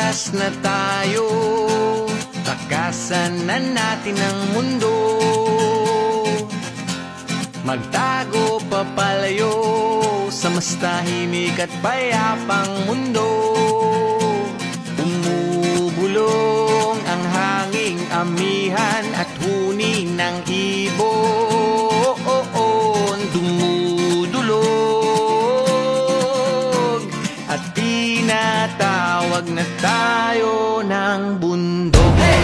Tumakas na tayo, takasan na natin ang mundo. Magtago papalayo sa mas tahimik at payapang mundo. Umubulong ang hanging amihan at huni ng ibon. Dumudulog at tinatawag na tayo ng bundok. Hey!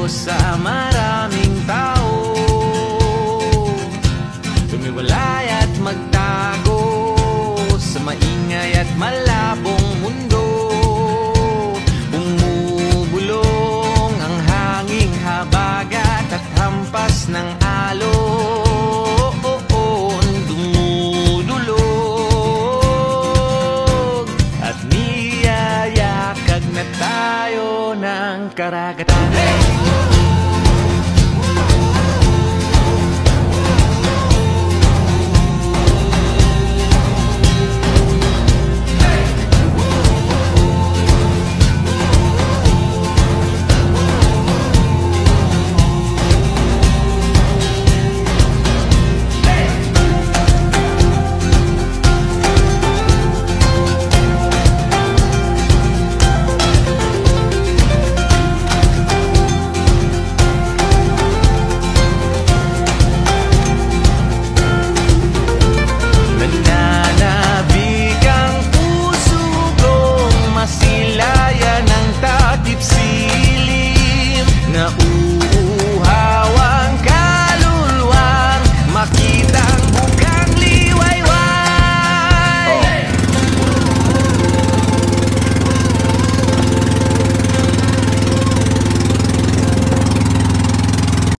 Sa maraming tao, tumiwalay at magtago sa maingay at malabong mundo. Bumubulong ang hanging habagat at hampas ng alon. Dumudulog at niyayakag na tayo ng karagatan.